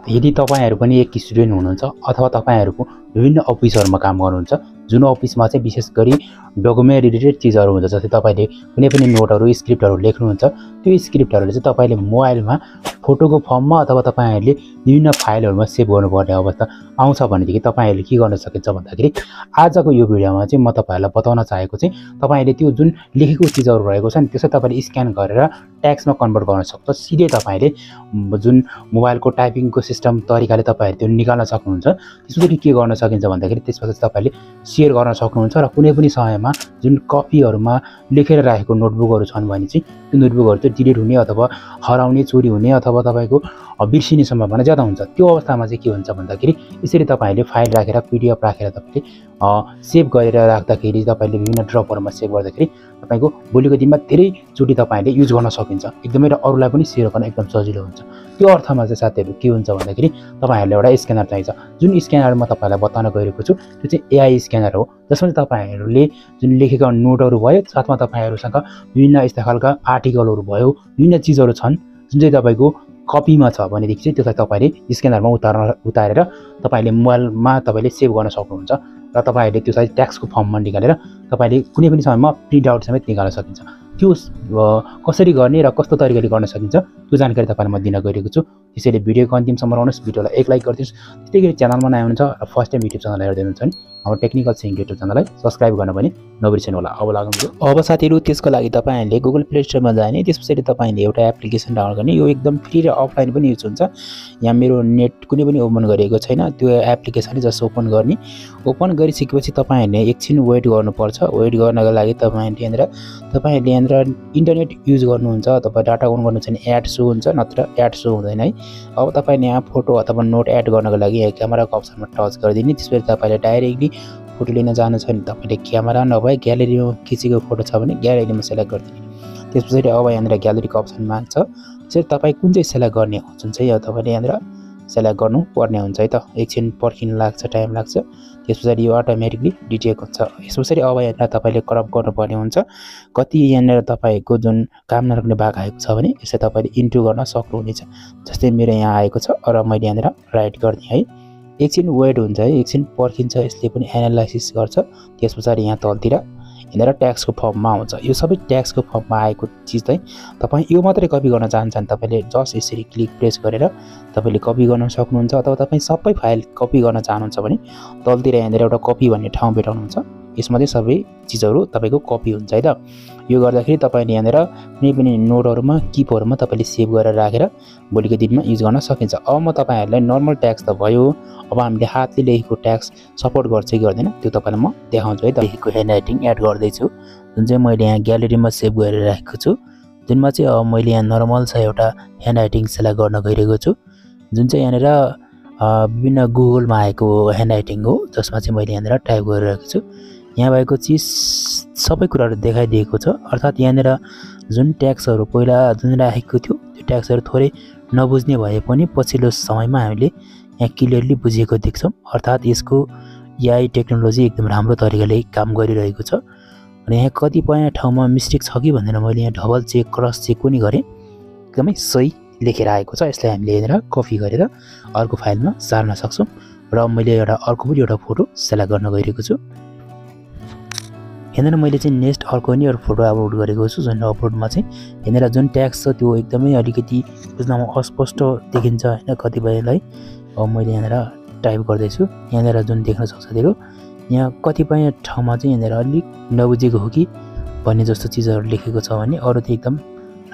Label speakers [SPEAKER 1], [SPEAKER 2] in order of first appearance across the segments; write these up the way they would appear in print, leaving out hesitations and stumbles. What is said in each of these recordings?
[SPEAKER 1] यदि तपाईहरु पनि एक स्टुडेन्ट हुनुहुन्छ अथवा तपाईहरुको विभिन्न अफिसहरुमा काम गर्नुहुन्छ जुन अफिसमा चाहिँ विशेष गरी डकुमेन्ट रिलेटेड चीजहरु हुन्छ जस्तै तपाईले कुनै पनि नोटहरु स्क्रिप्टहरु लेख्नुहुन्छ त्यो स्क्रिप्टहरुले चाहिँ तपाईले मोबाइलमा फोटोको फर्ममा अथवा तपाईहरुले विभिन्न फाइलहरुमा सेभ गर्नुपर्ने अवस्था आउँछ भनेदेखि तपाईहरुले के गर्न सकिन्छ भन्दाखेरि आजको यो भिडियोमा चाहिँ म तपाईहरुलाई बताउन चाहेको चाहिँ तपाईले त्यो जुन लेखेको चीजहरु रहेको छ नि त्यसलाई तपाईले स्क्यान गरेर टेक्स्टमा कन्भर्ट गर्न सक्छ सिधै तपाईले जुन मोबाइलको टाइपिङको सिस्टम तरिकाले तपाईहरु त्यो निकाल्न सक्नुहुन्छ त्यसपछि के गर्न सकिन्छ भन्दाखेरि त्यसपछि तपाईले शेयर गर्न सक्नुहुन्छ र कुनै पनि समयमा जुन कपीहरुमा लेखेर राखेको नोटबुकहरु छन् भने चाहिँ त्यो नोटबुकहरु चाहिँ डिलिट हुने अथवा हराउने चोरी हुने अथवा तपाईको बिर्सिने सम्भावना ज्यादा हुन्छ त्यो अवस्थामा चाहिँ के हुन्छ भन्दाखेरि यसरी तपाईले फाइल राखेर पीडीएफ राखेर तपाईले सेभ गरेर राख्दाखेरि तपाईले विभिन्न ड्रपहरुमा सेभ गर्दाखेरि तपाईको भोलिको दिनमा धेरै चोटी तपाईले युज गर्न सकिन्छ एकदमै र अरूलाई पनि शेयर गर्न एकदम सजिलो हुन्छ त्यो अर्थमा चाहिँ साथीहरु के हुन्छ भन्दाखेरि तपाईहरुले एउटा स्क्यानर चाहिन्छ जुन स्क्यानर म तपाईलाई बताउन गइरहेको छु त्यो चाहिँ एआई स्क्यानर हो जसमा तपाईहरुले जुन लेखेका नोटहरु भयो साथमा तपाईहरुसँग विभिन्न यस्ता खालका आर्टिकलहरु भयो विभिन्न चीजहरु छन् जुन चाहिँ तपाईको कपीमा छ भनेदेखि चाहिँ त्यसलाई तपाईले स्क्यानरमा उतारेर तपाईले मोबाइलमा तपाईले सेभ गर्न सक्नुहुन्छ र तपाईहरुले त्यसलाई ट्याक्सको फर्ममा निकालेर तपाईले कुनै पनि समयमा प्रिन्ट आउट समेत निकाल्न सकिन्छ त्यो कसरी गर्ने र कस्तो तरिकाले गर्न सकिन्छ त्यो जानकारी तपाईलाई म दिन गइरहेको छु त्यसैले भिडियोको अन्तिमसम्म रहनुहोस् भिडियोलाई एक लाइक गरिदिनुस् त्यसैगरी च्यानलमा नयाँ हुनुहुन्छ र फर्स्ट टाइम युट्युब च्यानल हेर्दै हुनुहुन्छ भने हाम्रो टेक्निकल सिङ युट्युब च्यानललाई सब्स्क्राइब गर्न पनि नबिर्सनु होला अब लागौँ अब साथीहरु त्यसको लागि तपाईहरुले गुगल प्ले स्टोरमा जाने त्यसपछि तपाईहरुले एउटा एप्लिकेसन डाउनलोड गर्ने यो एकदम फ्री र अफलाइन पनि युज हुन्छ यहाँ मेरो नेट कुनै पनि ओपन गरेको छैन त्यो एप्लिकेसनले जस्ट ओपन गर्ने ओपन गरिसकेपछि तपाईहरुले एकछिन वेट गर्नुपर्छ वेट गर्नको लागि तपाईहरुले यहाँनिर इन्टरनेट युज गर्नुहुन्छ अथवा डाटा अन गर्नु छ भने एड सो हुन्छ नत्र एड सो हुँदैन है अब तपाईले यहाँ फोटो अथवा नोट एड गर्नको लागि यहाँ क्यामेराको अप्सनमा टच गरिदिने त्यसपछि तपाईले डाइरेक्टली फोटो लिन जानु छ भने तपाईले क्यामेरा नभए ग्यालेरीमा खिचेको फोटो छ भने ग्यालेरीमा सेलेक्ट गरिदिने त्यसपछि अब यहाँनिर ग्यालेरीको अप्सन माग्छ त्यसरी तपाई कुन चाहिँ सेलेक्ट गर्ने हो जुन चाहिँ तपाईले यहाँनिर सेलेक्ट गर्नु पर्ने हुन्छ है त एकछिन पर्खिन लाग्छ टाइम लाग्छ त्यसपछि यो अटोमेटिकली डिटेक्ट हुन्छ यसपछि अब यहाँनिर तपाईले क्रप गर्नुपर्ने हुन्छ कति यहाँनिर तपाईको जुन काम नराख्ने भाग आएको छ भने यसै तपाईले इन्टु गर्न सक्नुहुनेछ जस्तै मेरो यहाँ आएको छ र मैले यहाँनिर राइट गर्ने है एकछिन वेट हुन्छ है एकछिन पर्खिन्छ यसले पनि एनालाइसिस गर्छ त्यसपछि यहाँ तलतिर यहाँनिर ट्याक्सको फर्ममा आउँछ यो सबै ट्याक्सको फर्ममा आएको चीज चाहिँ तपाई यो मात्रै कपी गर्न चाहन्छ भने तपाईले जस्ट यसरी क्लिक प्रेस गरेर तपाईले कपी गर्न सक्नुहुन्छ अथवा तपाई सबै फाइल कपी गर्न चाहनुहुन्छ भने तलतिर यहाँनिर एउटा कपी भन्ने ठाउँ भेटाउनुहुन्छ यसमा चाहिँ सबै चीजहरु तपाईको कपी हुन्छ है त यो गर्दाखेरि तपाईले यहाँनिर कुनै पनि नोटहरुमा किपहरुमा तपाईले सेभ गरेर राखेर भोलिको दिनमा युज गर्न सकिन्छ अब म तपाईहरुलाई नर्मल ट्याक्स त भयो अब हामीले हातले लेखेको ट्याक्स सपोर्ट गर्छ कि गर्दैन त्यो तपाईलाई म देखाउँछु है त लेखेको ह्यान्डराइटिङ एड गर्दै छु जुन चाहिँ मैले यहाँ ग्यालेरीमा सेभ गरेर राखेको छु जुनमा चाहिँ अब मैले यहाँ नर्मल छ एउटा ह्यान्डराइटिङ सेलेक्ट गर्न गइरहेको छु जुन चाहिँ यहाँनिर विभिन्न गुगलमा आएको ह्यान्डराइटिङ हो जसमा चाहिँ मैले यहाँनिर टाइप गरिरहेको छु यहाँ भएको चीज सबै कुराहरु देखाइदिएको छ अर्थात यहाँनिर जुन ट्याक्सहरु पहिला जुन राखेको थियो त्यो ट्याक्सहरु थोरै नबुझ्ने भए पनि पछिल्लो समयमा हामीले यहाँ क्लियरली बुझेको देख्छौं अर्थात यसको एआई टेक्नोलोजी एकदम राम्रो तरिकाले काम गरिरहेको छ अनि यहाँ कतिपय ठाउँमा मिस्टेक छ कि भनेर मैले यहाँ डबल चेक क्रस चेक पनि गरे एकदमै सही लेखेर आएको छ यसलाई हामीले यहाँनिर कपी गरेर अर्को फाइलमा सार्न सक्छौं र मैले अर्को पनि एउटा फोटो सेलेक्ट गर्न गइरहेको छु यहाँनिर मैले चाहिँ नेक्स्ट अर्को नि एउटा फोटो अपलोड गरेको छु जुन अपलोडमा चाहिँ यहाँनिर जुन ट्याक्स छ त्यो एकदमै अलिकति बुझ्नमा अस्पष्ट देखिन्छ हैन कतिपयलाई अब मैले यहाँनिर टाइप गर्दै छु यहाँनिर जुन देख्न सक्छ तिम्रो यहाँ कतिपय ठाउँमा चाहिँ यहाँनिर अलिक नबुझेको हो कि भन्ने जस्तो चीजहरु लेखेको छ भने अरु चाहिँ एकदम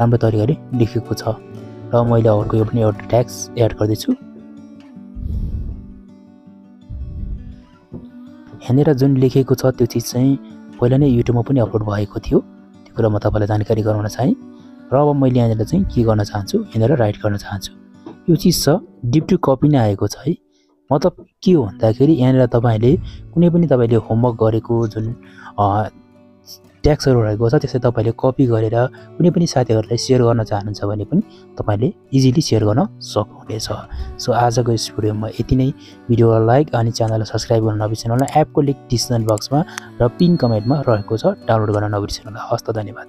[SPEAKER 1] राम्रो तरिकाले लेखेको छ र मैले अर्को यो पनि एउटा ट्याक्स एड गर्दै छु यहाँनिर जुन लेखेको छ त्यो चीज चाहिँ पहिला नै युट्युबमा पनि अपलोड भएको थियो त्यो कुरा म तपाईलाई जानकारी गराउन चाहे र अब मैले यहाँनिर चाहिँ के गर्न चाहन्छु यहाँनिर राइट गर्न चाहन्छु यो चीज छ डिप टु कपी नै आएको छ है मतलब के हो भन्दाखेरि यहाँनिर तपाईले कुनै पनि तपाईले होमवर्क गरेको जुन ट्याक्सहरु रहेको छ त्यसै तपाईले कपी गरेर कुनै पनि साथीहरुलाई शेयर गर्न चाहनुहुन्छ भने पनि तपाईले इजिली शेयर गर्न सक्नुहुनेछ सो आजको यस भिडियोमा यति नै भिडियोलाई लाइक अनि च्यानललाई सब्स्क्राइब गर्न नबिर्सनु होला एपको लिंक डिस्क्रिप्सन बक्समा र पिन कमेन्टमा रहेको छ डाउनलोड गर्न नबिर्सनु होला हस्त धन्यवाद।